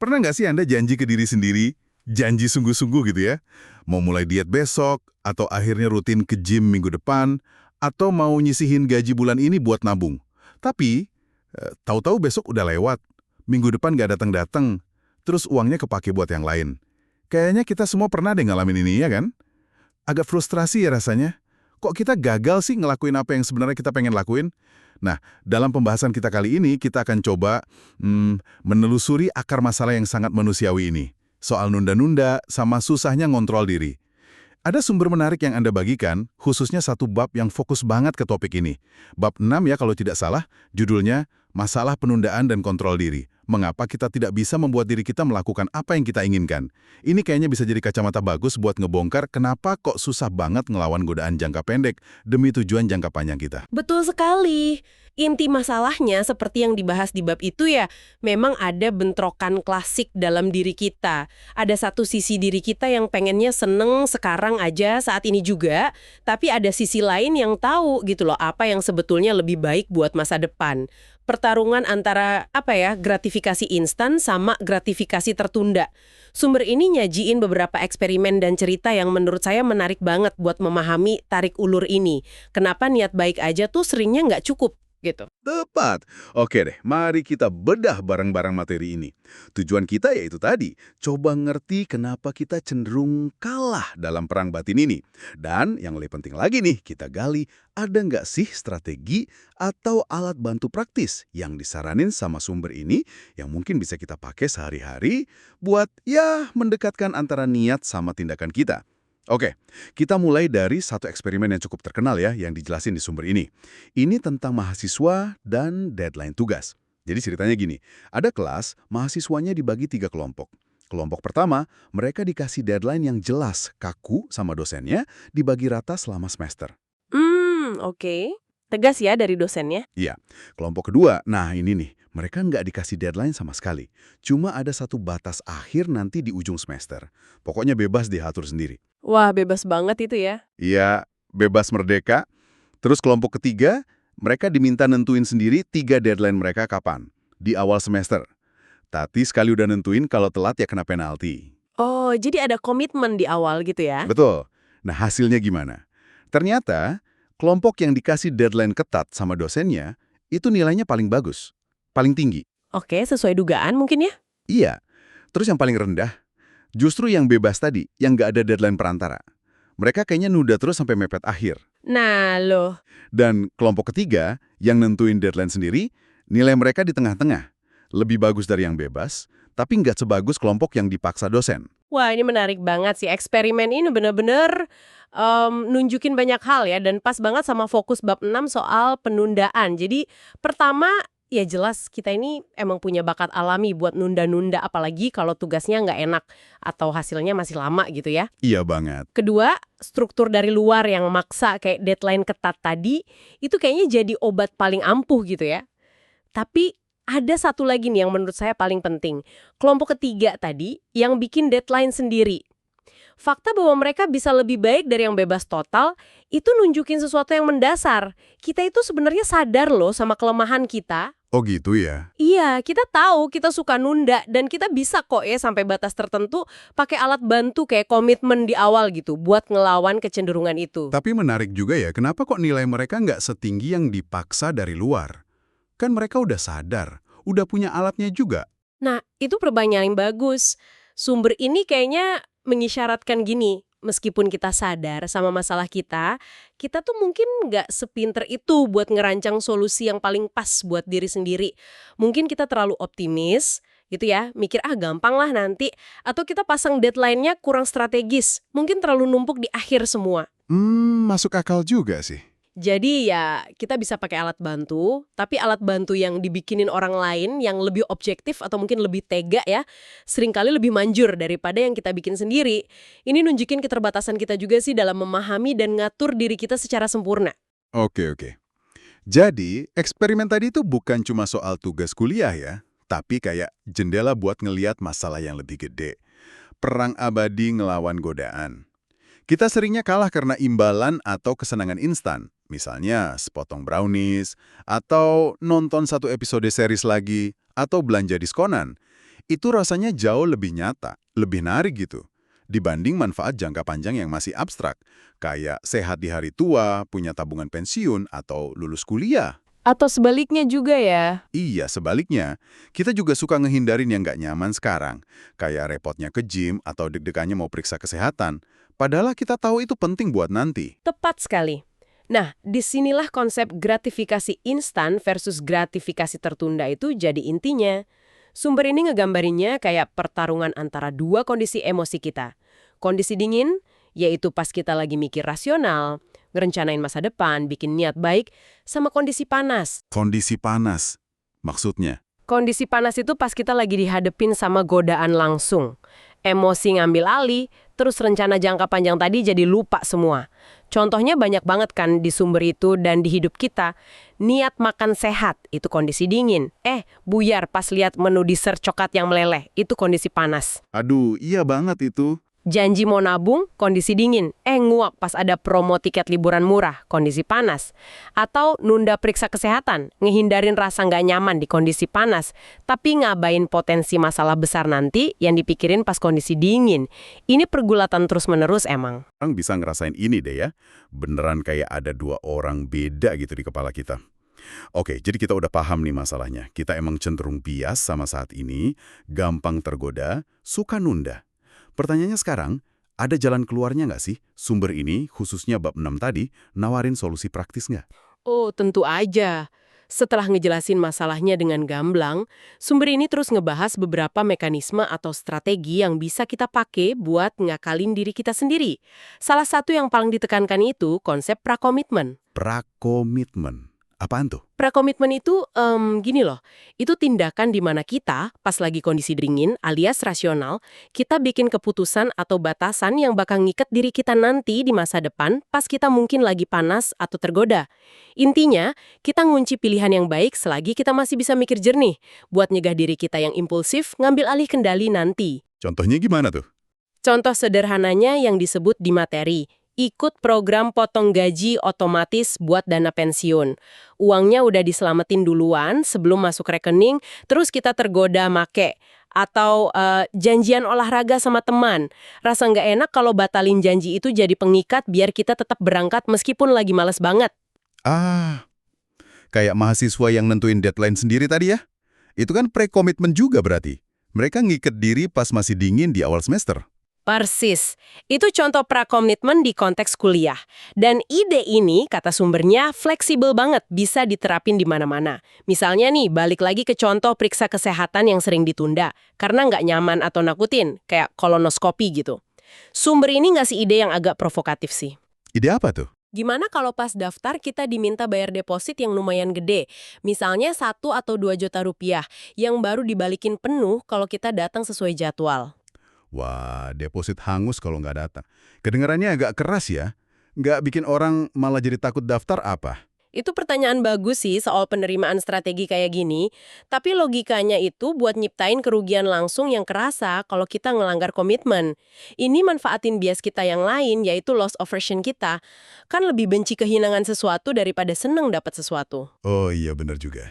Pernah nggak sih Anda janji ke diri sendiri, janji sungguh-sungguh gitu ya, mau mulai diet besok, atau akhirnya rutin ke gym minggu depan, atau mau nyisihin gaji bulan ini buat nabung. Tapi, tahu-tahu besok udah lewat, minggu depan nggak datang-datang, terus uangnya kepake buat yang lain. Kayaknya kita semua pernah deh ngalamin ini, ya kan? Agak frustrasi ya rasanya. Kok kita gagal sih ngelakuin apa yang sebenarnya kita pengen lakuin? Nah, dalam pembahasan kita kali ini, kita akan coba menelusuri akar masalah yang sangat manusiawi ini. Soal nunda-nunda sama susahnya ngontrol diri. Ada sumber menarik yang Anda bagikan, khususnya satu bab yang fokus banget ke topik ini. Bab 6 ya kalau tidak salah, judulnya Masalah Penundaan dan Kontrol Diri. Mengapa kita tidak bisa membuat diri kita melakukan apa yang kita inginkan? Ini kayaknya bisa jadi kacamata bagus buat ngebongkar kenapa kok susah banget ngelawan godaan jangka pendek demi tujuan jangka panjang kita. Betul sekali. Inti masalahnya seperti yang dibahas di bab itu ya, memang ada bentrokan klasik dalam diri kita. Ada satu sisi diri kita yang pengennya seneng sekarang aja saat ini juga, tapi ada sisi lain yang tahu gitu loh apa yang sebetulnya lebih baik buat masa depan. Pertarungan antara gratifikasi instan sama gratifikasi tertunda. Sumber ini nyajiin beberapa eksperimen dan cerita yang menurut saya menarik banget buat memahami tarik ulur ini. Kenapa niat baik aja tuh seringnya nggak cukup gitu. Tepat. Oke deh, mari kita bedah barang-barang materi ini. Tujuan kita yaitu tadi, coba ngerti kenapa kita cenderung kalah dalam perang batin ini. Dan yang lebih penting lagi nih, kita gali, ada nggak sih strategi atau alat bantu praktis yang disaranin sama sumber ini yang mungkin bisa kita pakai sehari-hari buat mendekatkan antara niat sama tindakan kita. Oke, kita mulai dari satu eksperimen yang cukup terkenal ya, yang dijelasin di sumber ini. Ini tentang mahasiswa dan deadline tugas. Jadi ceritanya gini, ada kelas, mahasiswanya dibagi 3 kelompok. Kelompok pertama, mereka dikasih deadline yang jelas, kaku sama dosennya, dibagi rata selama semester. Oke. Tegas ya dari dosennya. Iya, kelompok kedua, nah ini nih, mereka nggak dikasih deadline sama sekali. Cuma ada satu batas akhir nanti di ujung semester. Pokoknya bebas diatur sendiri. Wah, bebas banget itu ya. Iya, bebas merdeka. Terus kelompok ketiga, mereka diminta nentuin sendiri 3 deadline mereka kapan. Di awal semester. Tapi sekali udah nentuin kalau telat ya kena penalti. Oh, jadi ada komitmen di awal gitu ya. Betul. Nah hasilnya gimana? Ternyata, kelompok yang dikasih deadline ketat sama dosennya, itu nilainya paling bagus. Paling tinggi. Oke, sesuai dugaan mungkin ya. Iya. Terus yang paling rendah, justru yang bebas tadi, yang nggak ada deadline perantara. Mereka kayaknya nunda terus sampai mepet akhir. Nah, loh. Dan kelompok ketiga, yang nentuin deadline sendiri, nilai mereka di tengah-tengah. Lebih bagus dari yang bebas, tapi nggak sebagus kelompok yang dipaksa dosen. Wah, ini menarik banget sih. Eksperimen ini bener-bener nunjukin banyak hal ya, dan pas banget sama fokus bab 6 soal penundaan. Jadi, pertama, ya jelas kita ini emang punya bakat alami buat nunda-nunda, apalagi kalau tugasnya nggak enak atau hasilnya masih lama gitu ya. Iya banget. Kedua, struktur dari luar yang maksa kayak deadline ketat tadi, itu kayaknya jadi obat paling ampuh gitu ya. Tapi ada satu lagi nih yang menurut saya paling penting. Kelompok ketiga tadi yang bikin deadline sendiri. Fakta bahwa mereka bisa lebih baik dari yang bebas total, itu nunjukin sesuatu yang mendasar. Kita itu sebenarnya sadar loh sama kelemahan kita. Oh gitu ya? Iya, kita tahu kita suka nunda dan kita bisa kok ya sampai batas tertentu pakai alat bantu kayak komitmen di awal gitu buat ngelawan kecenderungan itu. Tapi menarik juga ya, kenapa kok nilai mereka nggak setinggi yang dipaksa dari luar? Kan mereka udah sadar, udah punya alatnya juga. Nah, itu pertanyaan yang bagus. Sumber ini kayaknya mengisyaratkan gini, meskipun kita sadar sama masalah kita tuh mungkin nggak sepinter itu buat ngerancang solusi yang paling pas buat diri sendiri. Mungkin kita terlalu optimis, gitu ya, mikir gampang lah nanti, atau kita pasang deadline-nya kurang strategis, mungkin terlalu numpuk di akhir semua. Masuk akal juga sih. Jadi ya kita bisa pakai alat bantu, tapi alat bantu yang dibikinin orang lain yang lebih objektif atau mungkin lebih tega ya, seringkali lebih manjur daripada yang kita bikin sendiri. Ini nunjukin keterbatasan kita juga sih dalam memahami dan ngatur diri kita secara sempurna. Oke. Jadi, eksperimen tadi itu bukan cuma soal tugas kuliah ya, tapi kayak jendela buat ngeliat masalah yang lebih gede. Perang abadi ngelawan godaan. Kita seringnya kalah karena imbalan atau kesenangan instan. Misalnya sepotong brownies, atau nonton satu episode series lagi, atau belanja diskonan. Itu rasanya jauh lebih nyata, lebih menarik gitu, dibanding manfaat jangka panjang yang masih abstrak, kayak sehat di hari tua, punya tabungan pensiun, atau lulus kuliah. Atau sebaliknya juga ya. Iya, sebaliknya, kita juga suka ngehindarin yang nggak nyaman sekarang, kayak repotnya ke gym atau deg-degannya mau periksa kesehatan. Padahal kita tahu itu penting buat nanti. Tepat sekali. Nah, disinilah konsep gratifikasi instan versus gratifikasi tertunda itu jadi intinya. Sumber ini ngegambarinnya kayak pertarungan antara dua kondisi emosi kita. Kondisi dingin, yaitu pas kita lagi mikir rasional, ngerencanain masa depan, bikin niat baik, sama kondisi panas. Kondisi panas, maksudnya. Kondisi panas itu pas kita lagi dihadepin sama godaan langsung. Emosi ngambil alih, terus rencana jangka panjang tadi jadi lupa semua. Contohnya banyak banget kan di sumber itu dan di hidup kita. Niat makan sehat, itu kondisi dingin. Buyar pas lihat menu dessert coklat yang meleleh, itu kondisi panas. Aduh, iya banget itu. Janji mau nabung, kondisi dingin. Nguak pas ada promo tiket liburan murah, kondisi panas. Atau nunda periksa kesehatan, ngehindarin rasa nggak nyaman di kondisi panas, tapi ngabain potensi masalah besar nanti yang dipikirin pas kondisi dingin. Ini pergulatan terus-menerus emang. Orang bisa ngerasain ini deh ya. Beneran kayak ada dua orang beda gitu di kepala kita. Oke, jadi kita udah paham nih masalahnya. Kita emang cenderung bias sama saat ini, gampang tergoda, suka nunda. Pertanyaannya sekarang, ada jalan keluarnya nggak sih? Sumber ini, khususnya bab 6 tadi, nawarin solusi praktis nggak? Oh, tentu aja. Setelah ngejelasin masalahnya dengan gamblang, sumber ini terus ngebahas beberapa mekanisme atau strategi yang bisa kita pakai buat ngakalin diri kita sendiri. Salah satu yang paling ditekankan itu konsep prakomitmen. Prakomitmen. Apaan tuh? Prakomitmen itu, gini loh, itu tindakan di mana kita, pas lagi kondisi dingin alias rasional, kita bikin keputusan atau batasan yang bakal ngikat diri kita nanti di masa depan pas kita mungkin lagi panas atau tergoda. Intinya, kita ngunci pilihan yang baik selagi kita masih bisa mikir jernih, buat nyegah diri kita yang impulsif ngambil alih kendali nanti. Contohnya gimana tuh? Contoh sederhananya yang disebut di materi. Ikut program potong gaji otomatis buat dana pensiun. Uangnya udah diselamatin duluan sebelum masuk rekening, terus kita tergoda make. Atau janjian olahraga sama teman. Rasa nggak enak kalau batalin janji itu jadi pengikat biar kita tetap berangkat meskipun lagi males banget. Ah, kayak mahasiswa yang nentuin deadline sendiri tadi ya? Itu kan pre-komitmen juga berarti. Mereka ngiket diri pas masih dingin di awal semester. Persis. Itu contoh prakomitmen di konteks kuliah. Dan ide ini, kata sumbernya, fleksibel banget, bisa diterapin di mana-mana. Misalnya nih, balik lagi ke contoh periksa kesehatan yang sering ditunda, karena nggak nyaman atau nakutin, kayak kolonoskopi gitu. Sumber ini ngasih ide yang agak provokatif sih. Ide apa tuh? Gimana kalau pas daftar kita diminta bayar deposit yang lumayan gede, misalnya 1 atau 2 juta rupiah, yang baru dibalikin penuh kalau kita datang sesuai jadwal. Wah, deposit hangus kalau nggak datang. Kedengarannya agak keras ya. Nggak bikin orang malah jadi takut daftar apa? Itu pertanyaan bagus sih soal penerimaan strategi kayak gini, tapi logikanya itu buat nyiptain kerugian langsung yang kerasa kalau kita ngelanggar komitmen. Ini manfaatin bias kita yang lain, yaitu loss aversion kita. Kan lebih benci kehilangan sesuatu daripada seneng dapat sesuatu. Oh iya, bener juga.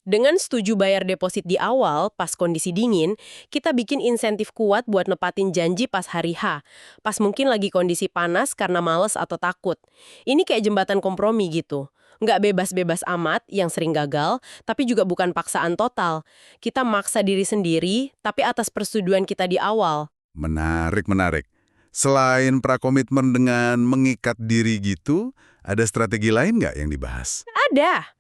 Dengan setuju bayar deposit di awal, pas kondisi dingin, kita bikin insentif kuat buat nepatin janji pas hari H. Pas mungkin lagi kondisi panas karena males atau takut. Ini kayak jembatan kompromi gitu. Nggak bebas-bebas amat, yang sering gagal, tapi juga bukan paksaan total. Kita maksa diri sendiri, tapi atas persetujuan kita di awal. Menarik, menarik. Selain prakomitmen dengan mengikat diri gitu, ada strategi lain nggak yang dibahas? Ada.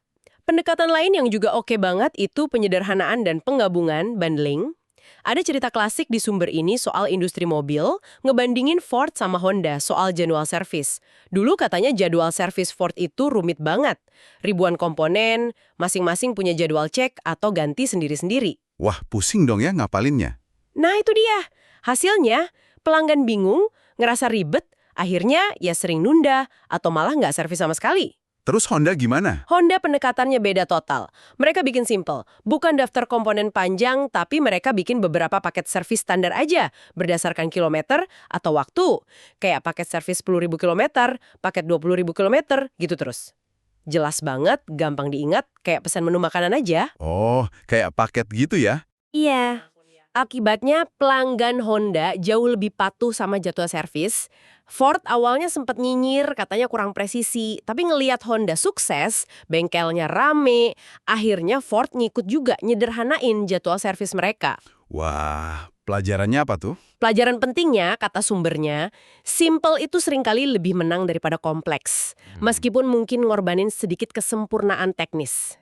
Pendekatan lain yang juga oke banget itu penyederhanaan dan penggabungan, bundling. Ada cerita klasik di sumber ini soal industri mobil, ngebandingin Ford sama Honda soal jadwal servis. Dulu katanya jadwal servis Ford itu rumit banget. Ribuan komponen, masing-masing punya jadwal cek atau ganti sendiri-sendiri. Wah, pusing dong ya ngapalinnya. Nah itu dia. Hasilnya, pelanggan bingung, ngerasa ribet, akhirnya ya sering nunda atau malah nggak servis sama sekali. Terus Honda gimana? Honda pendekatannya beda total. Mereka bikin simple. Bukan daftar komponen panjang, tapi mereka bikin beberapa paket servis standar aja, berdasarkan kilometer atau waktu. Kayak paket servis 10.000 kilometer, paket 20.000 kilometer, gitu terus. Jelas banget, gampang diingat, kayak pesan menu makanan aja. Oh, kayak paket gitu ya? Iya. Akibatnya pelanggan Honda jauh lebih patuh sama jadwal servis. Ford awalnya sempat nyinyir, katanya kurang presisi. Tapi ngelihat Honda sukses, bengkelnya rame, akhirnya Ford ngikut juga nyederhanain jadwal servis mereka. Wah, pelajarannya apa tuh? Pelajaran pentingnya, kata sumbernya, simple itu seringkali lebih menang daripada kompleks. Meskipun mungkin ngorbanin sedikit kesempurnaan teknis.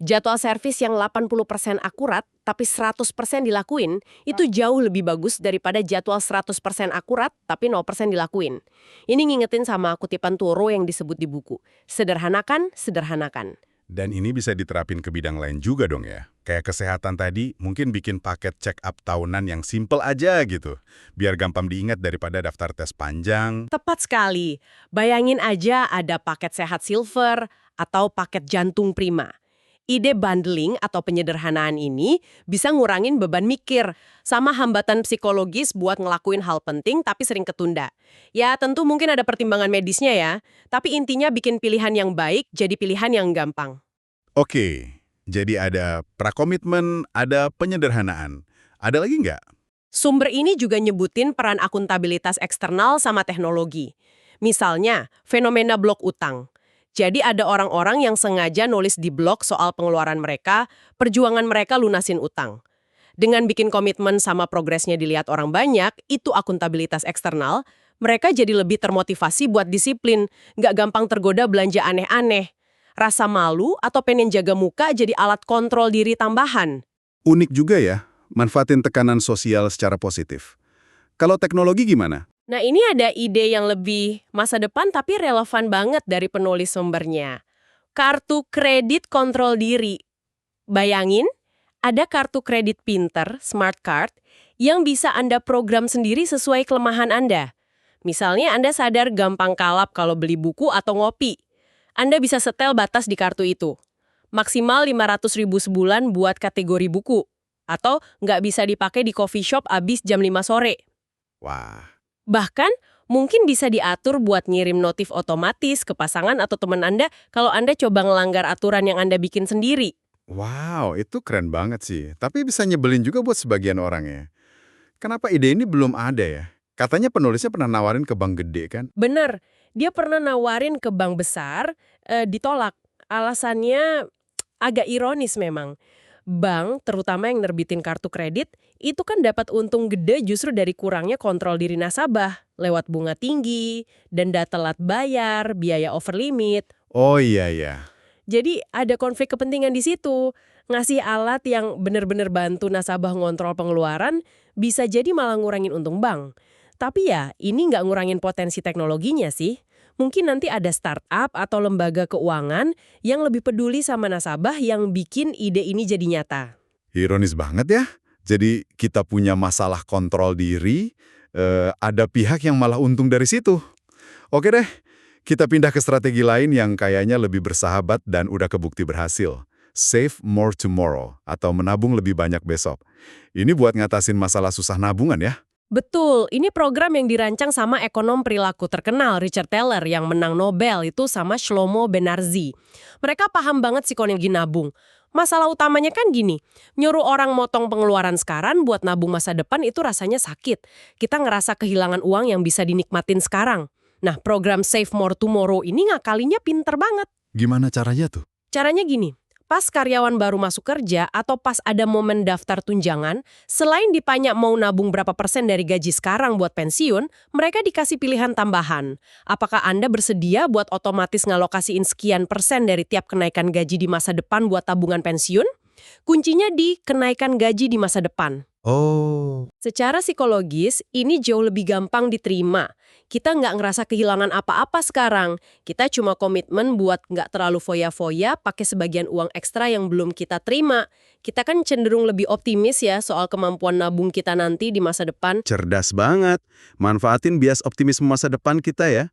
Jadwal servis yang 80% akurat, tapi 100% dilakuin, itu jauh lebih bagus daripada jadwal 100% akurat, tapi 0% dilakuin. Ini ngingetin sama kutipan Thoreau yang disebut di buku. Sederhanakan, sederhanakan. Dan ini bisa diterapin ke bidang lain juga dong ya. Kayak kesehatan tadi, mungkin bikin paket check-up tahunan yang simple aja gitu. Biar gampang diingat daripada daftar tes panjang. Tepat sekali. Bayangin aja ada paket sehat silver atau paket jantung prima. Ide bundling atau penyederhanaan ini bisa ngurangin beban mikir, sama hambatan psikologis buat ngelakuin hal penting tapi sering ketunda. Ya tentu mungkin ada pertimbangan medisnya ya, tapi intinya bikin pilihan yang baik jadi pilihan yang gampang. Oke, jadi ada prakomitmen, ada penyederhanaan. Ada lagi nggak? Sumber ini juga nyebutin peran akuntabilitas eksternal sama teknologi. Misalnya, fenomena blok utang. Jadi ada orang-orang yang sengaja nulis di blog soal pengeluaran mereka, perjuangan mereka lunasin utang. Dengan bikin komitmen sama progresnya dilihat orang banyak, itu akuntabilitas eksternal, mereka jadi lebih termotivasi buat disiplin, nggak gampang tergoda belanja aneh-aneh. Rasa malu atau pengen jaga muka jadi alat kontrol diri tambahan. Unik juga ya, manfaatin tekanan sosial secara positif. Kalau teknologi gimana? Nah ini ada ide yang lebih masa depan tapi relevan banget dari penulis sumbernya. Kartu kredit kontrol diri. Bayangin, ada kartu kredit pinter, smart card, yang bisa Anda program sendiri sesuai kelemahan Anda. Misalnya Anda sadar gampang kalap kalau beli buku atau ngopi. Anda bisa setel batas di kartu itu. Maksimal 500.000 sebulan buat kategori buku. Atau nggak bisa dipakai di coffee shop abis jam 5 sore. Wah, Bahkan, mungkin bisa diatur buat ngirim notif otomatis ke pasangan atau teman Anda kalau Anda coba ngelanggar aturan yang Anda bikin sendiri. wow, itu keren banget sih. Tapi bisa nyebelin juga buat sebagian orang ya. Kenapa ide ini belum ada ya? Katanya penulisnya pernah nawarin ke bank gede kan? Bener, dia pernah nawarin ke bank besar, ditolak. Alasannya agak ironis memang. Bank, terutama yang nerbitin kartu kredit, itu kan dapat untung gede justru dari kurangnya kontrol diri nasabah, lewat bunga tinggi, denda telat bayar, biaya over limit. Oh iya. Jadi ada konflik kepentingan di situ. Ngasih alat yang benar-benar bantu nasabah ngontrol pengeluaran bisa jadi malah ngurangin untung bank. Tapi ya, ini nggak ngurangin potensi teknologinya sih. Mungkin nanti ada startup atau lembaga keuangan yang lebih peduli sama nasabah yang bikin ide ini jadi nyata. Ironis banget ya. Jadi kita punya masalah kontrol diri, ada pihak yang malah untung dari situ. Oke deh, kita pindah ke strategi lain yang kayaknya lebih bersahabat dan udah kebukti berhasil. Save more tomorrow, atau menabung lebih banyak besok. Ini buat ngatasin masalah susah nabungan ya. Betul, ini program yang dirancang sama ekonom perilaku terkenal Richard Thaler yang menang Nobel itu sama Shlomo Benarzi. Mereka paham banget psikologi nabung. Masalah utamanya kan gini, nyuruh orang motong pengeluaran sekarang buat nabung masa depan itu rasanya sakit. Kita ngerasa kehilangan uang yang bisa dinikmatin sekarang. Nah, program Save More Tomorrow ini ngakalinya pinter banget. Gimana caranya tuh? Caranya gini, pas karyawan baru masuk kerja atau pas ada momen daftar tunjangan, selain ditanya mau nabung berapa persen dari gaji sekarang buat pensiun, mereka dikasih pilihan tambahan. Apakah Anda bersedia buat otomatis ngalokasiin sekian persen dari tiap kenaikan gaji di masa depan buat tabungan pensiun? Kuncinya di kenaikan gaji di masa depan. Oh, Secara psikologis, ini jauh lebih gampang diterima. Kita nggak ngerasa kehilangan apa-apa sekarang. Kita cuma komitmen buat nggak terlalu foya-foya pakai sebagian uang ekstra yang belum kita terima. Kita kan cenderung lebih optimis ya soal kemampuan nabung kita nanti di masa depan. cerdas banget. Manfaatin bias optimisme masa depan kita ya.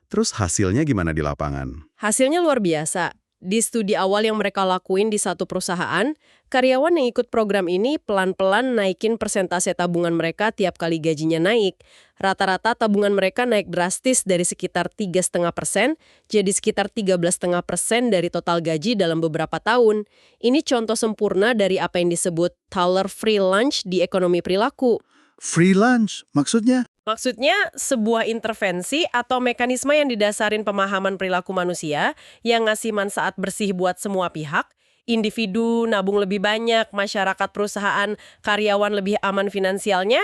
Terus hasilnya gimana di lapangan? Hasilnya luar biasa. Di studi awal yang mereka lakuin di satu perusahaan, karyawan yang ikut program ini pelan-pelan naikin persentase tabungan mereka tiap kali gajinya naik. Rata-rata tabungan mereka naik drastis dari sekitar 3,5% jadi sekitar 13,5% dari total gaji dalam beberapa tahun. Ini contoh sempurna dari apa yang disebut Thaler Free Lunch di ekonomi perilaku. Free lunch, maksudnya? Maksudnya, sebuah intervensi atau mekanisme yang didasarin pemahaman perilaku manusia yang ngasih manfaat bersih buat semua pihak, individu nabung lebih banyak, masyarakat perusahaan, karyawan lebih aman finansialnya,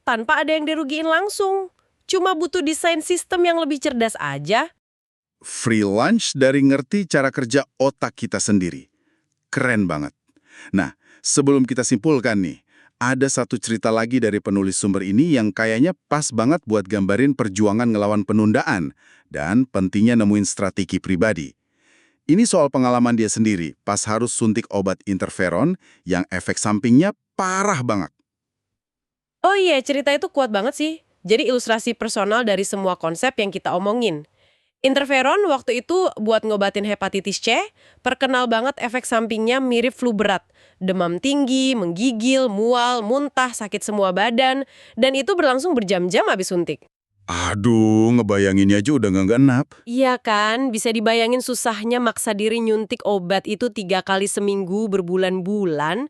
tanpa ada yang dirugiin langsung. Cuma butuh desain sistem yang lebih cerdas aja. Free lunch dari ngerti cara kerja otak kita sendiri. Keren banget. Nah, sebelum kita simpulkan nih, ada satu cerita lagi dari penulis sumber ini yang kayaknya pas banget buat gambarin perjuangan ngelawan penundaan dan pentingnya nemuin strategi pribadi. Ini soal pengalaman dia sendiri pas harus suntik obat interferon yang efek sampingnya parah banget. Oh iya, cerita itu kuat banget sih. Jadi ilustrasi personal dari semua konsep yang kita omongin. Interferon waktu itu buat ngobatin hepatitis C, perkenal banget efek sampingnya mirip flu berat. Demam tinggi, menggigil, mual, muntah, sakit semua badan, dan itu berlangsung berjam-jam habis suntik. Aduh, ngebayanginnya aja udah nggak genap. Iya kan, bisa dibayangin susahnya maksa diri nyuntik obat itu 3 kali seminggu berbulan-bulan.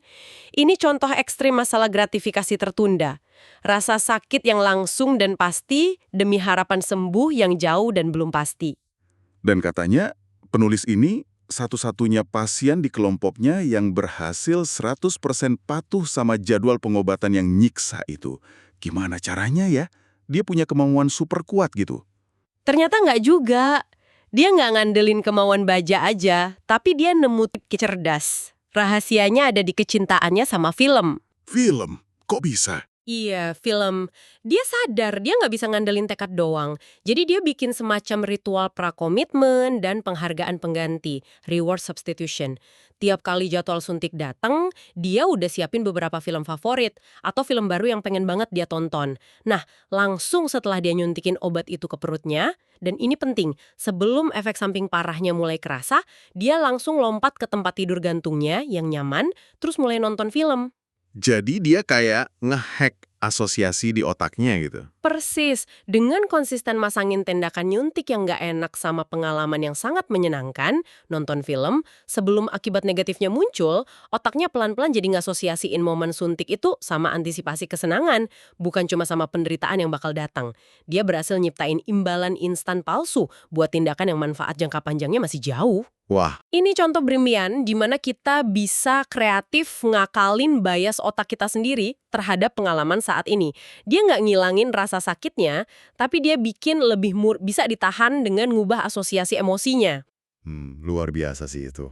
Ini contoh ekstrim masalah gratifikasi tertunda. Rasa sakit yang langsung dan pasti demi harapan sembuh yang jauh dan belum pasti. Dan katanya, penulis ini satu-satunya pasien di kelompoknya yang berhasil 100% patuh sama jadwal pengobatan yang nyiksa itu. Gimana caranya ya? Dia punya kemauan super kuat gitu. Ternyata nggak juga. Dia nggak ngandelin kemauan baja aja, tapi dia nemu trik cerdas. Rahasianya ada di kecintaannya sama film. Film? Kok bisa? Iya, film. Dia sadar dia nggak bisa ngandelin tekad doang. Jadi dia bikin semacam ritual prakomitmen dan penghargaan pengganti, reward substitution. Tiap kali jadwal suntik datang, dia udah siapin beberapa film favorit atau film baru yang pengen banget dia tonton. Nah, langsung setelah dia nyuntikin obat itu ke perutnya, dan ini penting, sebelum efek samping parahnya mulai kerasa, dia langsung lompat ke tempat tidur gantungnya yang nyaman, terus mulai nonton film. Jadi dia kayak ngehack asosiasi di otaknya gitu. Persis, dengan konsisten masangin tindakan nyuntik yang nggak enak sama pengalaman yang sangat menyenangkan, nonton film, sebelum akibat negatifnya muncul, otaknya pelan-pelan jadi ngasosiasiin momen suntik itu sama antisipasi kesenangan, bukan cuma sama penderitaan yang bakal datang. Dia berhasil nyiptain imbalan instan palsu buat tindakan yang manfaat jangka panjangnya masih jauh. Wah, Ini contoh brilian di mana kita bisa kreatif ngakalin bias otak kita sendiri terhadap pengalaman saat ini. Dia nggak ngilangin rasa sakitnya, tapi dia bikin lebih bisa ditahan dengan ngubah asosiasi emosinya. Luar biasa sih itu.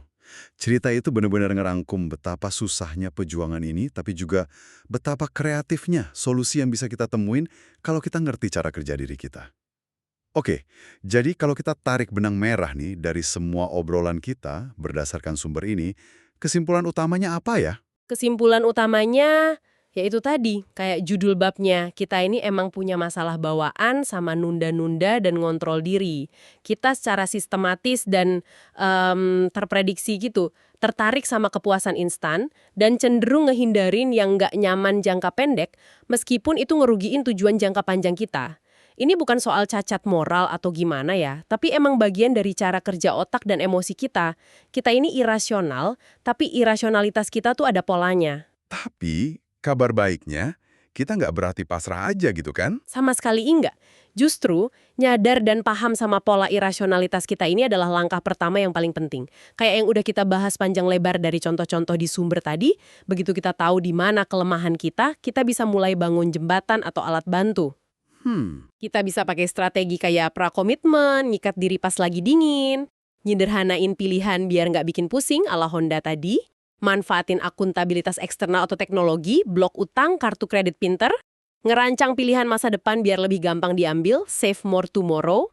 Cerita itu benar-benar ngerangkum betapa susahnya perjuangan ini, tapi juga betapa kreatifnya solusi yang bisa kita temuin kalau kita ngerti cara kerja diri kita. Oke, jadi kalau kita tarik benang merah nih dari semua obrolan kita berdasarkan sumber ini, kesimpulan utamanya apa ya? Kesimpulan utamanya yaitu tadi, kayak judul babnya, kita ini emang punya masalah bawaan sama nunda-nunda dan ngontrol diri. Kita secara sistematis dan terprediksi gitu, tertarik sama kepuasan instan dan cenderung ngehindarin yang nggak nyaman jangka pendek, meskipun itu ngerugiin tujuan jangka panjang kita. Ini bukan soal cacat moral atau gimana ya, tapi emang bagian dari cara kerja otak dan emosi kita. Kita ini irasional, tapi irasionalitas kita tuh ada polanya. Tapi, kabar baiknya, kita nggak berarti pasrah aja gitu kan? Sama sekali enggak. Justru, nyadar dan paham sama pola irasionalitas kita ini adalah langkah pertama yang paling penting. Kayak yang udah kita bahas panjang lebar dari contoh-contoh di sumber tadi, begitu kita tahu di mana kelemahan kita bisa mulai bangun jembatan atau alat bantu. Kita bisa pakai strategi kayak prakomitmen, ngikat diri pas lagi dingin, nyederhanain pilihan biar nggak bikin pusing ala Honda tadi, manfaatin akuntabilitas eksternal atau teknologi, blok utang, kartu kredit pinter, ngerancang pilihan masa depan biar lebih gampang diambil, save more tomorrow,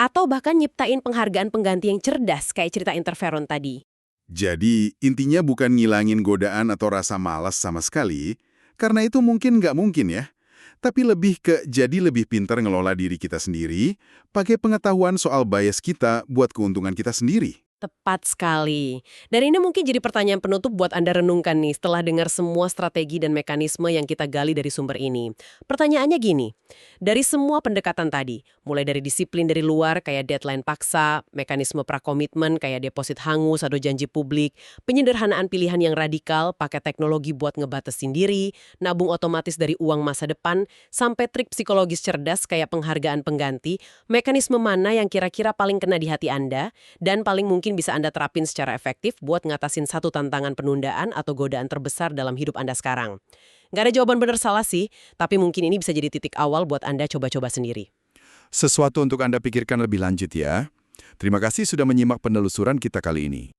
atau bahkan nyiptain penghargaan pengganti yang cerdas kayak cerita interferon tadi. Jadi, intinya bukan ngilangin godaan atau rasa malas sama sekali, karena itu mungkin nggak mungkin ya. Tapi lebih ke jadi lebih pintar ngelola diri kita sendiri, pakai pengetahuan soal bias kita buat keuntungan kita sendiri. Tepat sekali. Dan ini mungkin jadi pertanyaan penutup buat Anda renungkan nih setelah dengar semua strategi dan mekanisme yang kita gali dari sumber ini. Pertanyaannya gini, dari semua pendekatan tadi, mulai dari disiplin dari luar kayak deadline paksa, mekanisme prakomitmen kayak deposit hangus atau janji publik, penyederhanaan pilihan yang radikal, pakai teknologi buat ngebatasin diri, nabung otomatis dari uang masa depan, sampai trik psikologis cerdas kayak penghargaan pengganti, mekanisme mana yang kira-kira paling kena di hati Anda, dan paling mungkin bisa Anda terapin secara efektif buat ngatasin satu tantangan penundaan atau godaan terbesar dalam hidup Anda sekarang. Nggak ada jawaban benar salah sih, tapi mungkin ini bisa jadi titik awal buat Anda coba-coba sendiri. Sesuatu untuk Anda pikirkan lebih lanjut ya. Terima kasih sudah menyimak penelusuran kita kali ini.